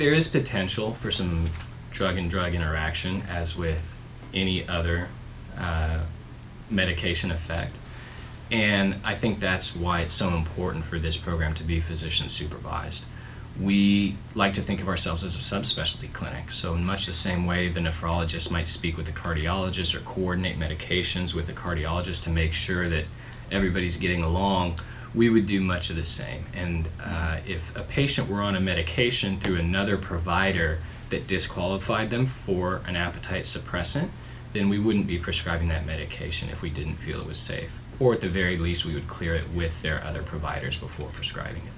there is potential for some drug and drug interaction, as with any other medication effect. And I think that's why it's so important for this program to be physician supervised. We like to think of ourselves as a subspecialty clinic, so in much the same way the nephrologist might speak with the cardiologist or coordinate medications with the cardiologist to make sure that everybody's getting along, we would do much of the same. And if a patient were on a medication through another provider that disqualified them for an appetite suppressant, then we wouldn't be prescribing that medication if we didn't feel it was safe. Or at the very least, we would clear it with their other providers before prescribing it.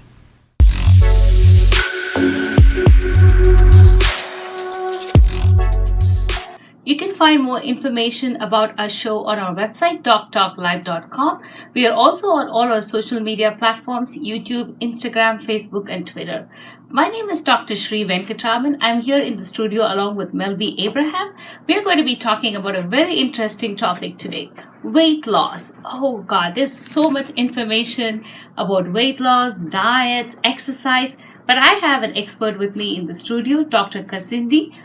You can find more information about our show on our website, doctalklive.com. We are also on all our social media platforms, YouTube, Instagram, Facebook, and Twitter. My name is Dr. Shri Venkatraman. I'm here in the studio along with Melby Abraham. We are going to be talking about a very interesting topic today, weight loss. Oh God, there's so much information about weight loss, diets, exercise, but I have an expert with me in the studio, Dr. Kasindi,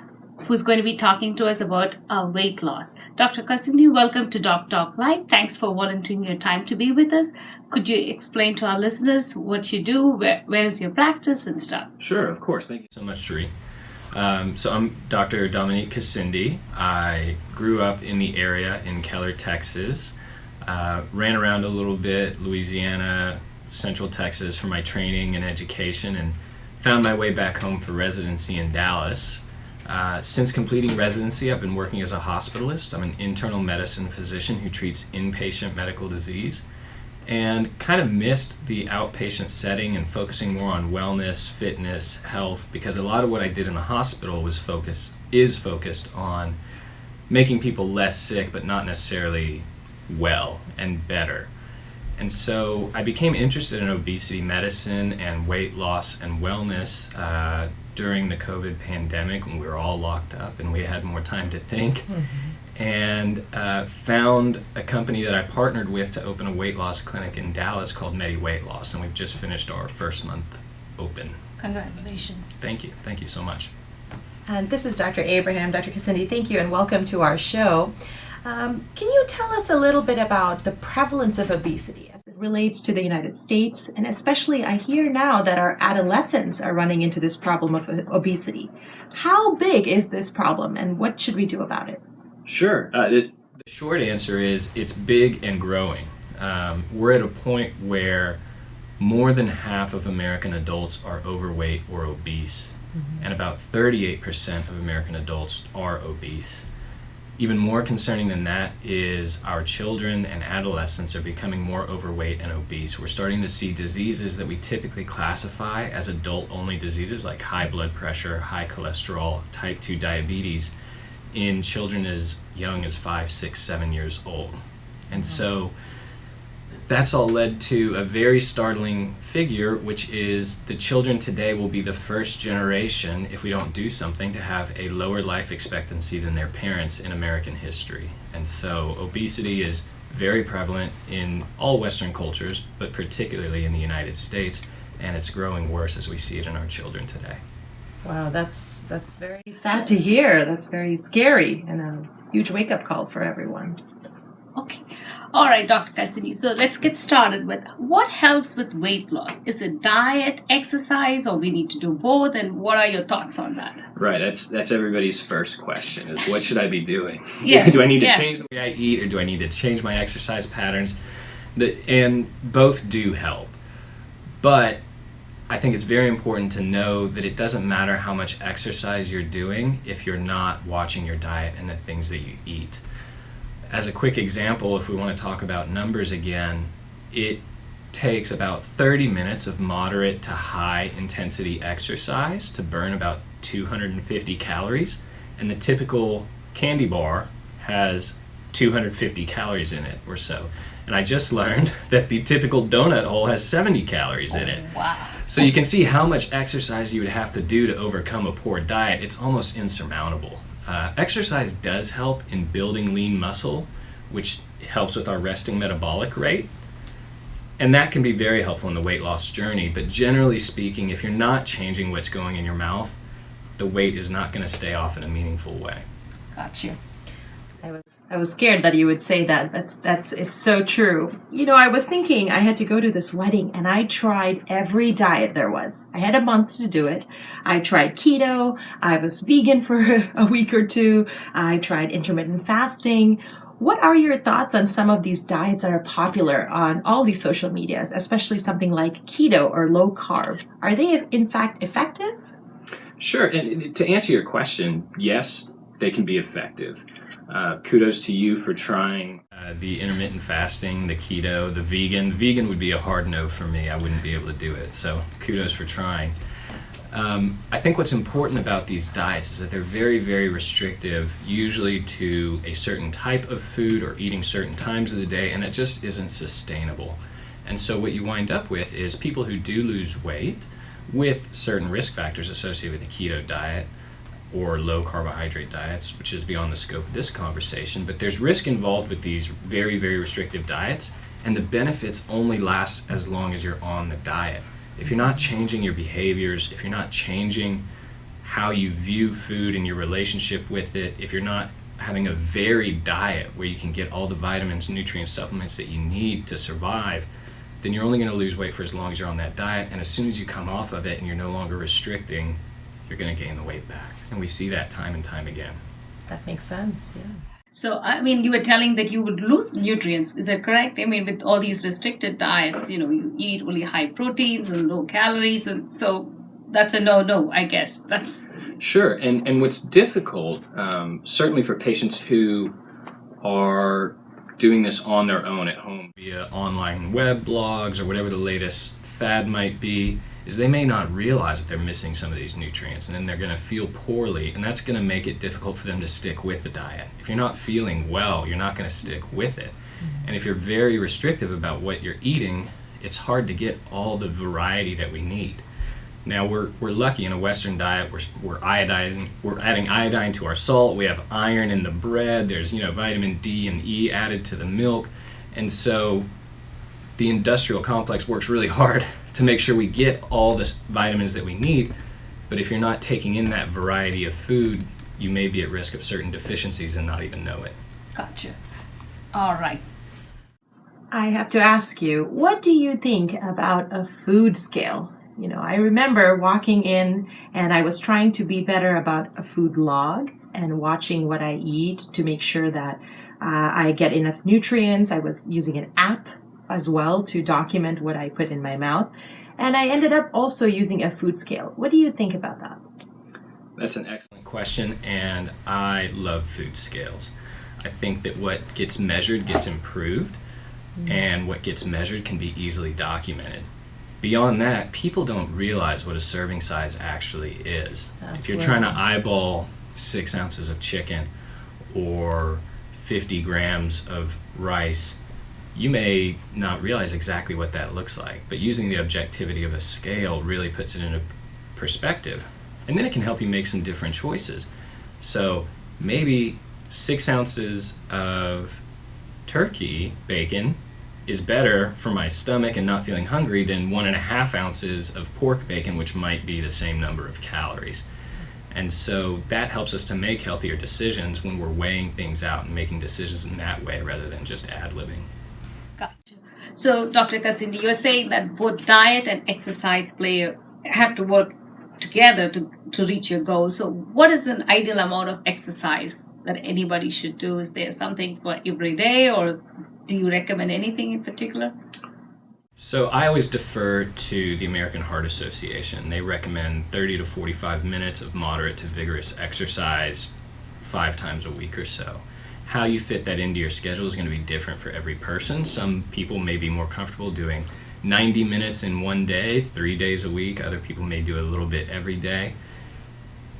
who's going to be talking to us about weight loss. Dr. Kasindi, welcome to Doc Talk Live. Thanks for volunteering your time to be with us. Could you explain to our listeners what you do, where is your practice and stuff? Sure, of course. Thank you so much, Shri. So I'm Dr. Dominique Kasindi. I grew up in the area in Keller, Texas. Ran around a little bit, Louisiana, Central Texas for my training and education, and found my way back home for residency in Dallas. Since completing residency, I've been working as a hospitalist. I'm an internal medicine physician who treats inpatient medical disease, and kind of missed the outpatient setting and focusing more on wellness, fitness, health, because a lot of what I did in the hospital is focused on making people less sick, but not necessarily well and better. And so I became interested in obesity medicine and weight loss and wellness during the COVID pandemic when we were all locked up and we had more time to think. And found a company that I partnered with to open a weight loss clinic in Dallas called Medi-Weight, and we've just finished our first month open. Congratulations. Thank you so much. And this is Dr. Abraham. Dr. Kasindi, thank you and welcome to our show. Can you tell us a little bit about the prevalence of obesity as it relates to the United States? And especially, I hear now that our adolescents are running into this problem of obesity. How big is this problem and what should we do about it? Sure. The short answer is it's big and growing. We're at a point where more than half of American adults are overweight or obese, and about 38% of American adults are obese. Even more concerning than that is our children and adolescents are becoming more overweight and obese. We're starting to see diseases that we typically classify as adult-only diseases like high blood pressure, high cholesterol, type 2 diabetes in children as young as 5, 6, 7 years old. And so that's all led to a very startling figure, which is the children today will be the first generation, if we don't do something, to have a lower life expectancy than their parents in American history. And so obesity is very prevalent in all Western cultures, but particularly in the United States, and it's growing worse as we see it in our children today. Wow, that's very sad to hear. That's very scary and a huge wake-up call for everyone. Okay. All right, Dr. Kasindi. So let's get started with what helps with weight loss. Is it diet, exercise, or we need to do both? And what are your thoughts on that? Right. That's everybody's first question is what should I be doing? Yes, Do I need to change the way I eat or do I need to change my exercise patterns? And both do help. But I think it's very important to know that it doesn't matter how much exercise you're doing if you're not watching your diet and the things that you eat. As a quick example, if we want to talk about numbers again, it takes about 30 minutes of moderate to high intensity exercise to burn about 250 calories, and the typical candy bar has 250 calories in it or so. And I just learned that the typical donut hole has 70 calories in it. Wow. So you can see how much exercise you would have to do to overcome a poor diet. It's almost insurmountable. Exercise does help in building lean muscle, which helps with our resting metabolic rate. And that can be very helpful in the weight loss journey. But generally speaking, if you're not changing what's going in your mouth, the weight is not going to stay off in a meaningful way. Got you. I was scared that you would say that. It's so true. You know, I was thinking I had to go to this wedding and I tried every diet there was. I had a month to do it. I tried keto. I was vegan for a week or two. I tried intermittent fasting. What are your thoughts on some of these diets that are popular on all these social medias, especially something like keto or low carb? Are they in fact effective? Sure. And to answer your question, yes, they can be effective. Kudos to you for trying the intermittent fasting, the keto, the vegan. The vegan would be a hard no for me. I wouldn't be able to do it. So kudos for trying. I think what's important about these diets is that they're very, very restrictive, usually to a certain type of food or eating certain times of the day, and it just isn't sustainable. And so what you wind up with is people who do lose weight with certain risk factors associated with the keto diet or low carbohydrate diets, which is beyond the scope of this conversation, but there's risk involved with these very, very restrictive diets, and the benefits only last as long as you're on the diet. If you're not changing your behaviors, if you're not changing how you view food and your relationship with it, if you're not having a varied diet where you can get all the vitamins, nutrients, supplements that you need to survive, then you're only going to lose weight for as long as you're on that diet, and as soon as you come off of it and you're no longer restricting, you're going to gain the weight back. And we see that time and time again. That makes sense, yeah. So, I mean, you were telling that you would lose nutrients. Is that correct? I mean, with all these restricted diets, you eat really high proteins and low calories. And so that's a no-no, I guess. That's Sure. And what's difficult, certainly for patients who are doing this on their own at home via online web blogs or whatever the latest fad might be, is they may not realize that they're missing some of these nutrients, and then they're going to feel poorly, and that's going to make it difficult for them to stick with the diet. If you're not feeling well, you're not going to stick with it. And if you're very restrictive about what you're eating, it's hard to get all the variety that we need. Now, we're lucky in a Western diet. We're adding iodine to our salt. We have iron in the bread. There's vitamin D and E added to the milk, and so the industrial complex works really hard to make sure we get all the vitamins that we need. But if you're not taking in that variety of food, you may be at risk of certain deficiencies and not even know it. Gotcha. All right. I have to ask you, what do you think about a food scale? I remember walking in and I was trying to be better about a food log and watching what I eat to make sure that I get enough nutrients. I was using an app as well to document what I put in my mouth. And I ended up also using a food scale. What do you think about that? That's an excellent question, and I love food scales. I think that what gets measured gets improved, and what gets measured can be easily documented. Beyond that, people don't realize what a serving size actually is. Absolutely. If you're trying to eyeball 6 ounces of chicken or 50 grams of rice, you may not realize exactly what that looks like, but using the objectivity of a scale really puts it into perspective. And then it can help you make some different choices. So maybe 6 ounces of turkey bacon is better for my stomach and not feeling hungry than 1.5 ounces of pork bacon, which might be the same number of calories. And so that helps us to make healthier decisions when we're weighing things out and making decisions in that way rather than just ad-libbing. Gotcha. So, Dr. Kasindi, you're saying that both diet and exercise have to work together to reach your goal. So, what is an ideal amount of exercise that anybody should do? Is there something for every day, or do you recommend anything in particular? So I always defer to the American Heart Association. They recommend 30 to 45 minutes of moderate to vigorous exercise 5 times a week or so. How you fit that into your schedule is going to be different for every person. Some people may be more comfortable doing 90 minutes in one day, 3 days a week. Other people may do a little bit every day.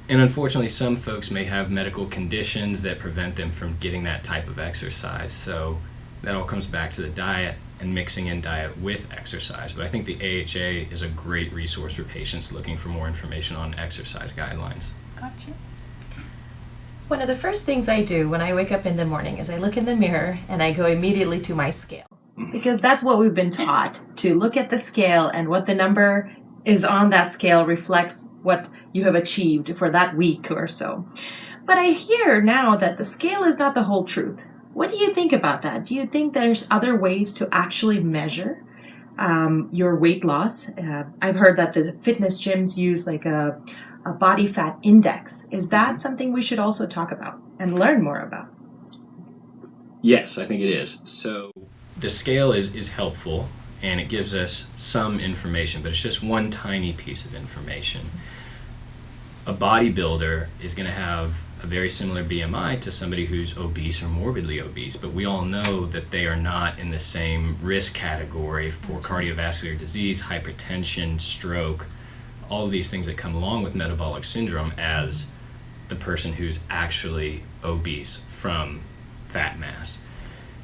And unfortunately, some folks may have medical conditions that prevent them from getting that type of exercise. So that all comes back to the diet and mixing in diet with exercise. But I think the AHA is a great resource for patients looking for more information on exercise guidelines. Gotcha. One of the first things I do when I wake up in the morning is I look in the mirror and I go immediately to my scale. Because that's what we've been taught, to look at the scale and what the number is on that scale reflects what you have achieved for that week or so. But I hear now that the scale is not the whole truth. What do you think about that? Do you think there's other ways to actually measure your weight loss? I've heard that the fitness gyms use like a body fat index. Is that something we should also talk about and learn more about? Yes, I think it is. So the scale is helpful and it gives us some information, but it's just one tiny piece of information. A bodybuilder is going to have a very similar BMI to somebody who's obese or morbidly obese, but we all know that they are not in the same risk category for cardiovascular disease, hypertension, stroke, all of these things that come along with metabolic syndrome as the person who's actually obese from fat mass.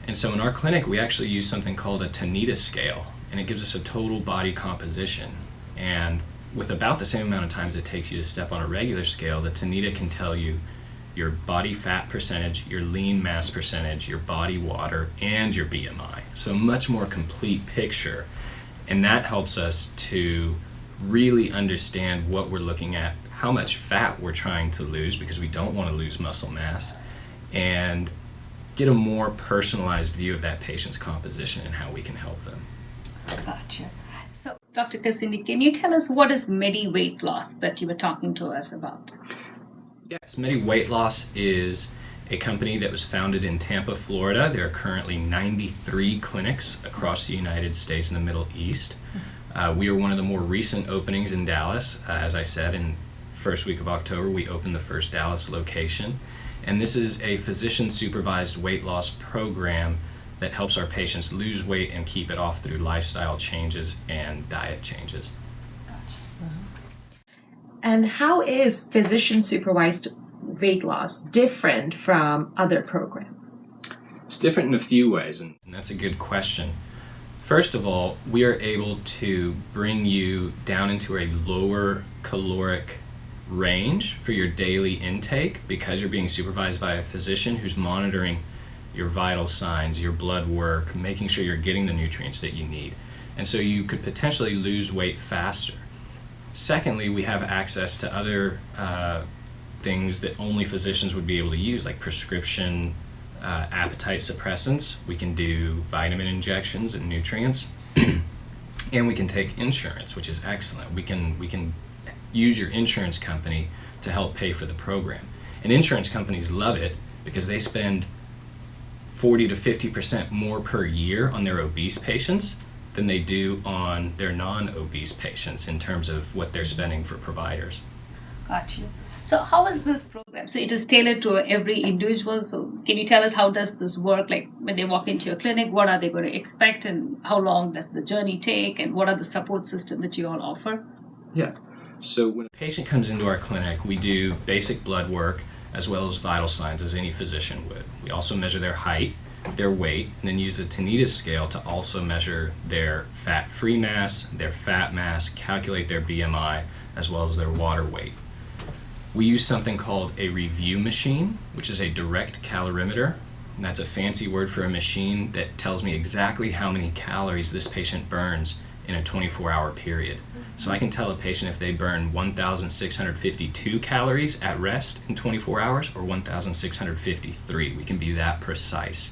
And so in our clinic, we actually use something called a Tanita scale, and it gives us a total body composition. And with about the same amount of time as it takes you to step on a regular scale, the Tanita can tell you your body fat percentage, your lean mass percentage, your body water, and your BMI. So a much more complete picture. And that helps us to really understand what we're looking at, how much fat we're trying to lose, because we don't want to lose muscle mass, and get a more personalized view of that patient's composition and how we can help them. Gotcha. So, Dr. Cassindi, can you tell us what is Medi-Weight loss that you were talking to us about? Yes, Medi-Weight Loss is a company that was founded in Tampa, Florida. There are currently 93 clinics across the United States and the Middle East. We are one of the more recent openings in Dallas. As I said, in first week of October, we opened the first Dallas location. And this is a physician-supervised weight loss program that helps our patients lose weight and keep it off through lifestyle changes and diet changes. And how is physician-supervised weight loss different from other programs? It's different in a few ways, and that's a good question. First of all, we are able to bring you down into a lower caloric range for your daily intake because you're being supervised by a physician who's monitoring your vital signs, your blood work, making sure you're getting the nutrients that you need. And so you could potentially lose weight faster. Secondly, we have access to other things that only physicians would be able to use, like prescription appetite suppressants. We can do vitamin injections and nutrients, and we can take insurance, which is excellent. We can use your insurance company to help pay for the program. And insurance companies love it because they spend 40 to 50% more per year on their obese patients than they do on their non-obese patients in terms of what they're spending for providers. Got you. So how is this program? So it is tailored to every individual. So can you tell us how does this work? Like when they walk into your clinic, what are they going to expect and how long does the journey take and what are the support systems that you all offer? Yeah. So when a patient comes into our clinic, we do basic blood work as well as vital signs as any physician would. We also measure their height, their weight, and then use the Tanita scale to also measure their fat-free mass, their fat mass, calculate their BMI, as well as their water weight. We use something called a review machine, which is a direct calorimeter, and that's a fancy word for a machine that tells me exactly how many calories this patient burns in a 24-hour period. So I can tell a patient if they burn 1,652 calories at rest in 24 hours or 1,653. We can be that precise.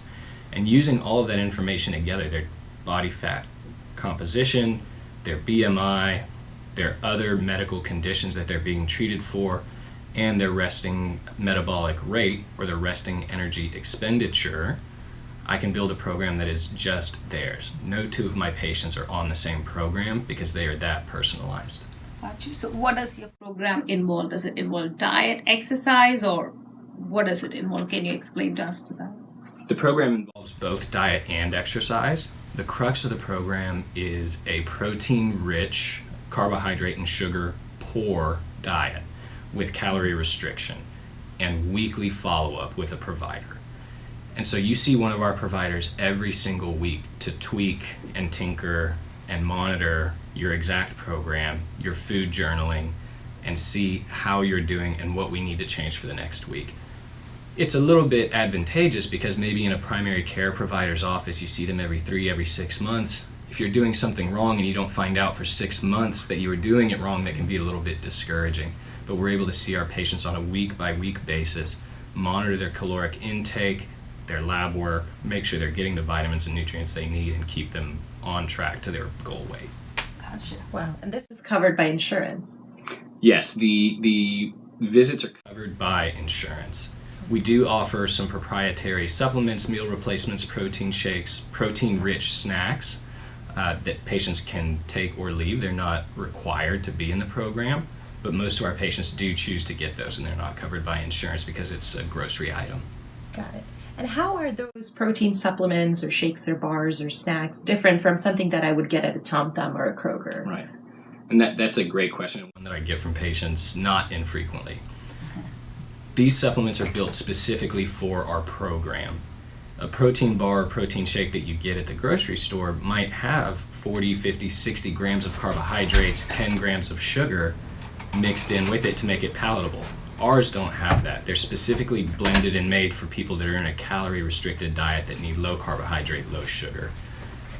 And using all of that information together, their body fat composition, their BMI, their other medical conditions that they're being treated for, and their resting metabolic rate or their resting energy expenditure, I can build a program that is just theirs. No two of my patients are on the same program because they are that personalized. Got you. So what does your program involve? Does it involve diet, exercise, or what does it involve? Can you explain to us to that? The program involves both diet and exercise. The crux of the program is a protein-rich, carbohydrate and sugar poor diet with calorie restriction and weekly follow-up with a provider. And so you see one of our providers every single week to tweak and tinker and monitor your exact program, your food journaling, and see how you're doing and what we need to change for the next week. It's a little bit advantageous because maybe in a primary care provider's office you see them every 6 months. if you're doing something wrong and you don't find out for 6 months that you were doing it wrong, that can be a little bit discouraging. But we're able to see our patients on a week-by-week basis, monitor their caloric intake, their lab work, make sure they're getting the vitamins and nutrients they need, and keep them on track to their goal weight. Gotcha. Wow. And this is covered by insurance. Yes, the visits are covered by insurance. We do offer some proprietary supplements, meal replacements, protein shakes, protein-rich snacks that patients can take or leave. They're not required to be in the program, but most of our patients do choose to get those, and they're not covered by insurance because it's a grocery item. Got it. And how are those protein supplements or shakes or bars or snacks different from something that I would get at a Tom Thumb or a Kroger? Right. And that's a great question, one that I get from patients not infrequently. These supplements are built specifically for our program. A protein bar or protein shake that you get at the grocery store might have 40, 50, 60 grams of carbohydrates, 10 grams of sugar mixed in with it to make it palatable. Ours don't have that. They're specifically blended and made for people that are in a calorie-restricted diet that need low carbohydrate, low sugar.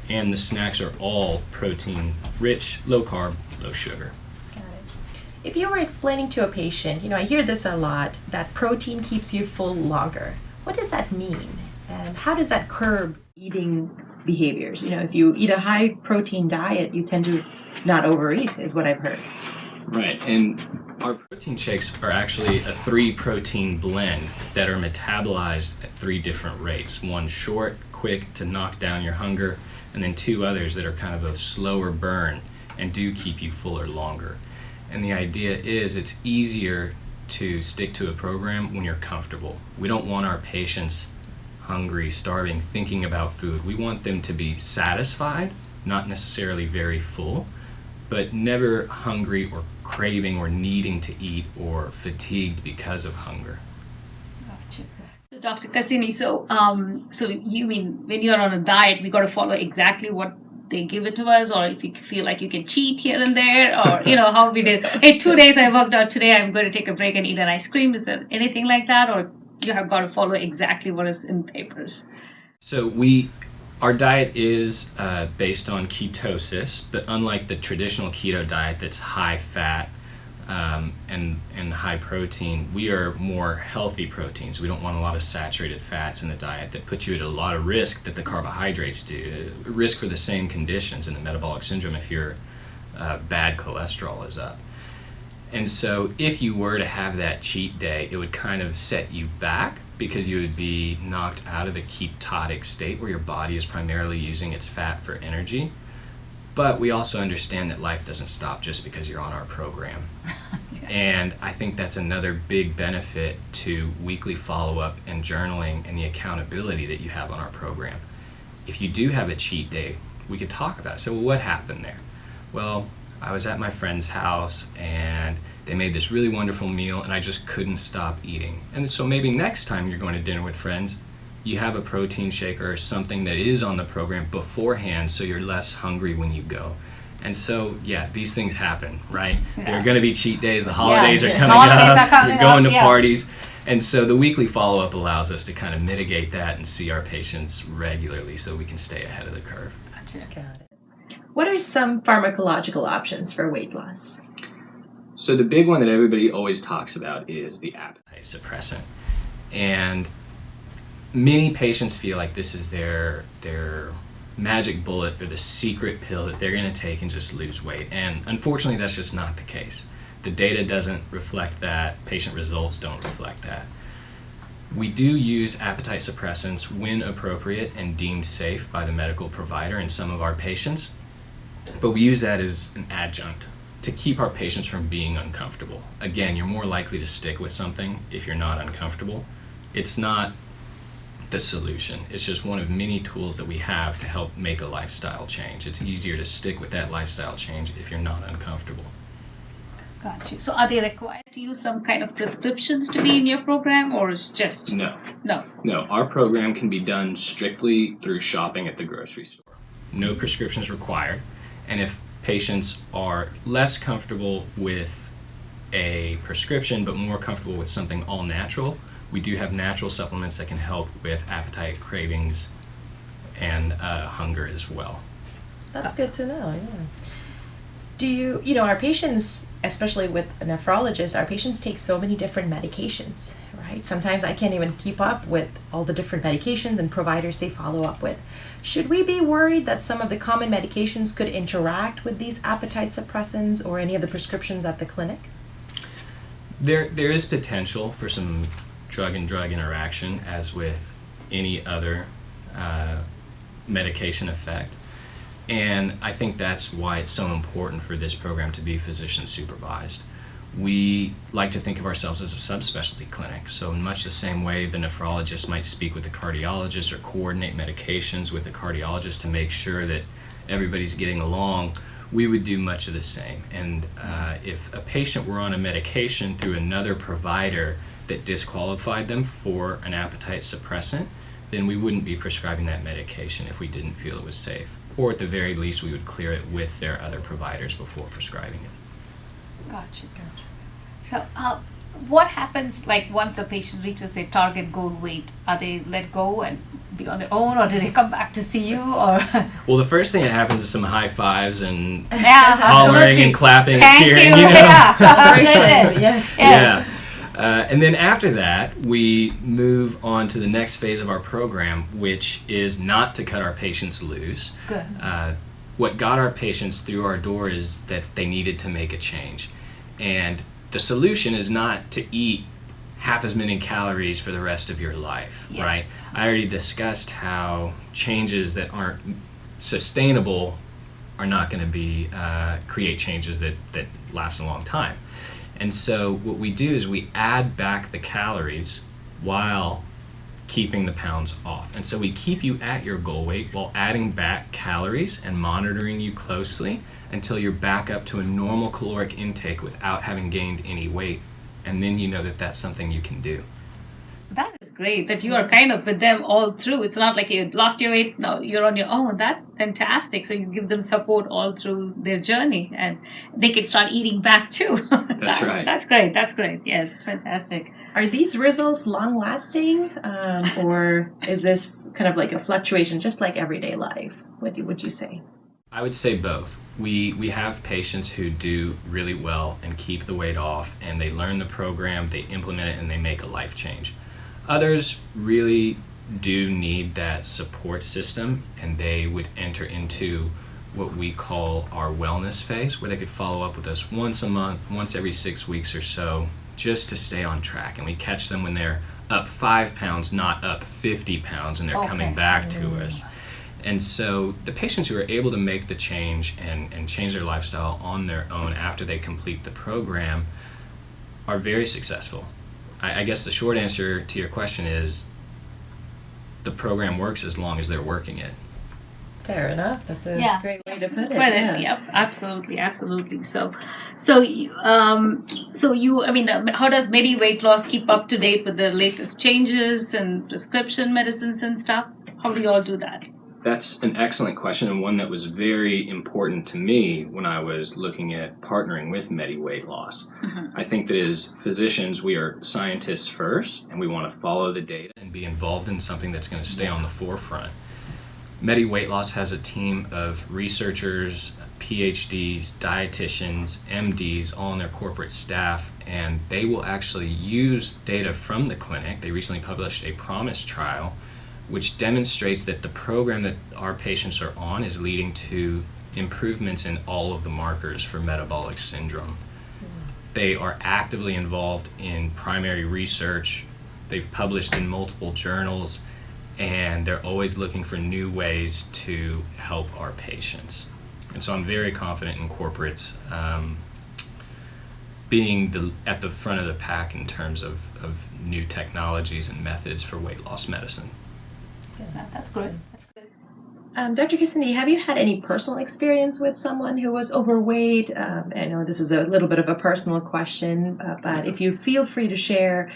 And the snacks are all protein-rich, low carb, low sugar. Got it. If you were explaining to a patient, I hear this a lot, that protein keeps you full longer. What does that mean? And how does that curb eating behaviors? If you eat a high-protein diet, you tend to not overeat, is what I've heard. Right, and our protein shakes are actually a 3-protein blend that are metabolized at 3 different rates. One short, quick to knock down your hunger, and then 2 others that are kind of a slower burn and do keep you fuller longer. And the idea is it's easier to stick to a program when you're comfortable. We don't want our patients hungry, starving, thinking about food. We want them to be satisfied, not necessarily very full, but never hungry or craving or needing to eat or fatigued because of hunger. Gotcha. So Dr. Cassini, so you mean when you're on a diet, we got to follow exactly what they give it to us, or if you feel like you can cheat here and there, or how we did, hey, 2 days I worked out, today I'm going to take a break and eat an ice cream. Is there anything like that, or you have got to follow exactly what is in papers? So our diet is based on ketosis, but unlike the traditional keto diet that's high fat and high protein, we are more healthy proteins. We don't want a lot of saturated fats in the diet that put you at a lot of risk that the carbohydrates do. Risk for the same conditions in the metabolic syndrome if your bad cholesterol is up. And so if you were to have that cheat day, it would kind of set you back because you would be knocked out of the ketotic state where your body is primarily using its fat for energy. But we also understand that life doesn't stop just because you're on our program. Yeah. And I think that's another big benefit to weekly follow-up and journaling and the accountability that you have on our program. If you do have a cheat day, we could talk about it. So what happened there? Well, I was at my friend's house and they made this really wonderful meal and I just couldn't stop eating. And so maybe next time you're going to dinner with friends, you have a protein shake or something that is on the program beforehand so you're less hungry when you go. And so, yeah, these things happen, right? Yeah. There are going to be cheat days, the holidays are coming up, you're going to parties. And so the weekly follow-up allows us to kind of mitigate that and see our patients regularly so we can stay ahead of the curve. Gotcha. Got it. What are some pharmacological options for weight loss? So the big one that everybody always talks about is the appetite suppressant. And many patients feel like this is their magic bullet or the secret pill that they're going to take and just lose weight. And unfortunately, that's just not the case. The data doesn't reflect that. Patient results don't reflect that. We do use appetite suppressants when appropriate and deemed safe by the medical provider in some of our patients. But we use that as an adjunct to keep our patients from being uncomfortable. Again, you're more likely to stick with something if you're not uncomfortable. It's not the solution. It's just one of many tools that we have to help make a lifestyle change. It's easier to stick with that lifestyle change if you're not uncomfortable. Got you. So are they required to use some kind of prescriptions to be in your program, or is just... No. No. No, our program can be done strictly through shopping at the grocery store. No prescriptions required. And if patients are less comfortable with a prescription but more comfortable with something all natural, we do have natural supplements that can help with appetite, cravings, and hunger as well. That's good to know, yeah. Do you know, our patients, especially with a nephrologist, our patients take so many different medications, right? Sometimes I can't even keep up with all the different medications and providers they follow up with. Should we be worried that some of the common medications could interact with these appetite suppressants or any of the prescriptions at the clinic? There is potential for some drug-and-drug interaction, as with any other medication effect. And I think that's why it's so important for this program to be physician supervised. We like to think of ourselves as a subspecialty clinic, so in much the same way the nephrologist might speak with the cardiologist or coordinate medications with the cardiologist to make sure that everybody's getting along, we would do much of the same. And if a patient were on a medication through another provider that disqualified them for an appetite suppressant, then we wouldn't be prescribing that medication if we didn't feel it was safe. Or at the very least, we would clear it with their other providers before prescribing it. Gotcha. So what happens like once a patient reaches their target goal weight? Are they let go and be on their own, or do they come back to see you? Or Well, the first thing that happens is some high fives and yeah, hollering absolutely. and clapping Thank and cheering. you. You know? Yeah. Celebration, yes. Yeah. And then after that, we move on to the next phase of our program, which is not to cut our patients loose. Good. What got our patients through our door is that they needed to make a change. And the solution is not to eat half as many calories for the rest of your life, Yes. right? I already discussed how changes that aren't sustainable are not going to be create changes that last a long time. And so what we do is we add back the calories while keeping the pounds off. And so we keep you at your goal weight while adding back calories and monitoring you closely until you're back up to a normal caloric intake without having gained any weight. And then you know that that's something you can do. That is great that you are kind of with them all through. It's not like you lost your weight, no, you're on your own. That's fantastic. So you give them support all through their journey and they can start eating back too. That's right. That's great. That's great. Yes, fantastic. Are these results long-lasting, or is this kind of like a fluctuation, just like everyday life? What would you say? I would say both. We have patients who do really well and keep the weight off, and they learn the program, they implement it, and they make a life change. Others really do need that support system, and they would enter into what we call our wellness phase, where they could follow up with us once a month, once every 6 weeks or so, just to stay on track. And we catch them when they're up 5 pounds, not up 50 pounds, and they're coming back to us. And so the patients who are able to make the change and change their lifestyle on their own after they complete the program are very successful. I guess the short answer to your question is the program works as long as they're working it. Fair enough. That's a great way to put it. Yep, absolutely. So you, I mean, how does Medi-Weight loss keep up to date with the latest changes and prescription medicines and stuff? How do you all do that? That's an excellent question, and one that was very important to me when I was looking at partnering with Medi-Weight loss. Mm-hmm. I think that as physicians, we are scientists first, and we want to follow the data and be involved in something that's going to stay on the forefront. Medi-Weight loss has a team of researchers, PhDs, dietitians, MDs, all on their corporate staff, and they will actually use data from the clinic. They recently published a PROMISE trial, which demonstrates that the program that our patients are on is leading to improvements in all of the markers for metabolic syndrome. They are actively involved in primary research. They've published in multiple journals, and they're always looking for new ways to help our patients. And so I'm very confident in corporates being at the front of the pack in terms of new technologies and methods for weight loss medicine. That's good. Dr. Cassindi, have you had any personal experience with someone who was overweight? I know this is a little bit of a personal question, but if you feel free to share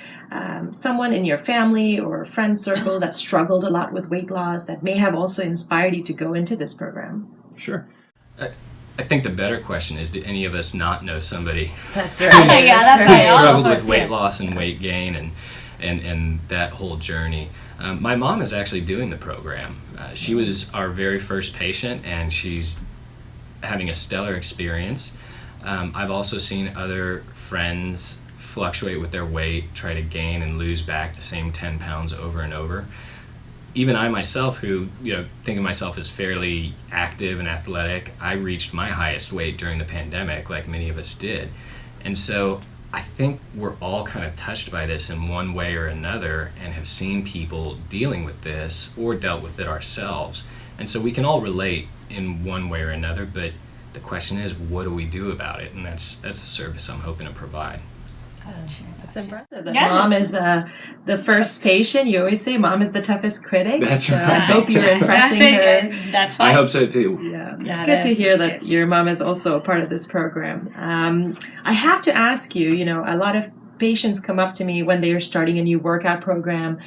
someone in your family or friend circle that struggled a lot with weight loss that may have also inspired you to go into this program. Sure. I think the better question is, do any of us not know somebody That's right. who struggled with weight loss and weight gain and that whole journey? My mom is actually doing the program. She was our very first patient, and she's having a stellar experience. I've also seen other friends fluctuate with their weight, try to gain and lose back the same 10 pounds over and over. Even I myself, who think of myself as fairly active and athletic, I reached my highest weight during the pandemic, like many of us did. And so I think we're all kind of touched by this in one way or another and have seen people dealing with this or dealt with it ourselves. And so we can all relate in one way or another, but the question is, what do we do about it? And that's the service I'm hoping to provide. That's impressive. That Mom is the first patient. You always say Mom is the toughest critic. That's right. I hope you're impressing her. That's fine. I hope so too. Yeah. Good to hear that your mom is also a part of this program. I have to ask you, a lot of patients come up to me when they are starting a new workout program,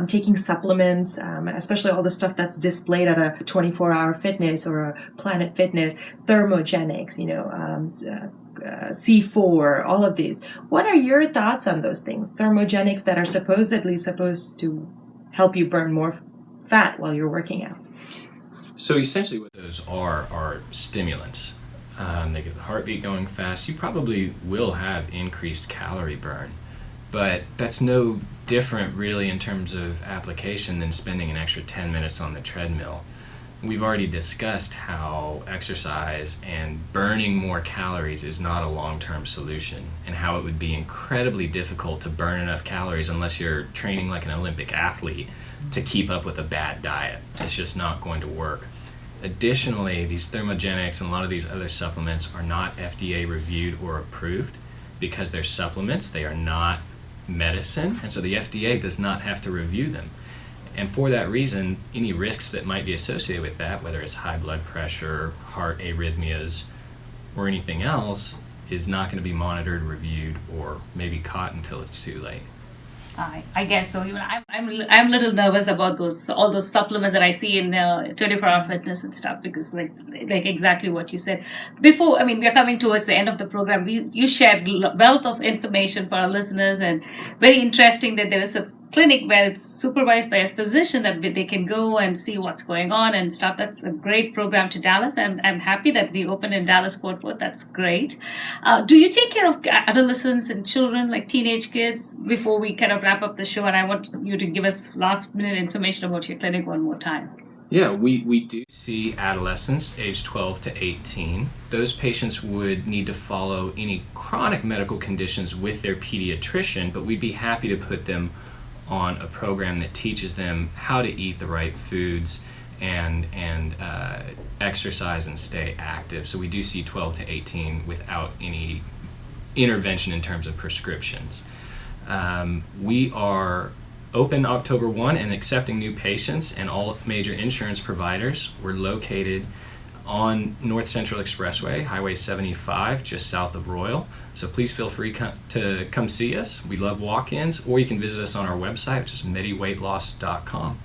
taking supplements, especially all the stuff that's displayed at a 24-hour fitness or a Planet Fitness, thermogenics, C4, all of these. What are your thoughts on those things? Thermogenics that are supposedly supposed to help you burn more fat while you're working out. So essentially what those are stimulants. They get the heartbeat going fast. You probably will have increased calorie burn, but that's no different really in terms of application than spending an extra 10 minutes on the treadmill. We've already discussed how exercise and burning more calories is not a long-term solution, and how it would be incredibly difficult to burn enough calories unless you're training like an Olympic athlete to keep up with a bad diet. It's just not going to work. Additionally, these thermogenics and a lot of these other supplements are not FDA reviewed or approved because they're supplements. They are not medicine, and so the FDA does not have to review them. And for that reason, any risks that might be associated with that, whether it's high blood pressure, heart arrhythmias, or anything else, is not going to be monitored, reviewed, or maybe caught until it's too late. I guess so. Even I'm a little nervous about all those supplements that I see in 24-hour fitness and stuff, because like exactly what you said before. We are coming towards the end of the program. You shared wealth of information for our listeners, and very interesting that there is a clinic where it's supervised by a physician that they can go and see what's going on and stuff. That's a great program to Dallas. I'm happy that we opened in Dallas Fort Worth. That's great. Do you take care of adolescents and children, like teenage kids, before we kind of wrap up the show? And I want you to give us last minute information about your clinic one more time. Yeah, we do see adolescents aged 12 to 18. Those patients would need to follow any chronic medical conditions with their pediatrician, but we'd be happy to put them on a program that teaches them how to eat the right foods and exercise and stay active. So we do see 12 to 18 without any intervention in terms of prescriptions. We are open October 1 and accepting new patients and all major insurance providers. We're located on North Central Expressway, Highway 75, just south of Royal. So please feel free to come see us. We love walk-ins, or you can visit us on our website, which is Medi-Weight-loss.com.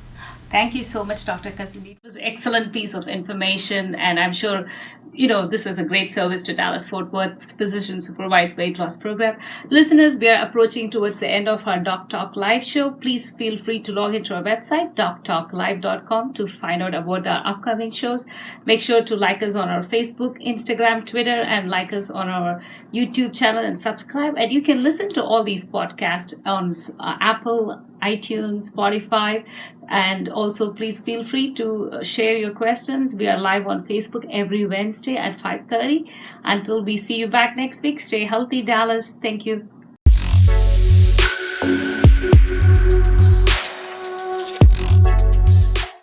Thank you so much, Dr. Cassini. It was an excellent piece of information, and I'm sure this is a great service to Dallas Fort Worth Physician Supervised Weight Loss Program. Listeners, we are approaching towards the end of our Doc Talk Live show. Please feel free to log into our website, doctalklive.com, to find out about our upcoming shows. Make sure to like us on our Facebook, Instagram, Twitter, and like us on our YouTube channel and subscribe. And you can listen to all these podcasts on Apple, iTunes, Spotify, and also please feel free to share your questions. We are live on Facebook every Wednesday at 5:30. Until we see you back next week, stay healthy, Dallas. Thank you.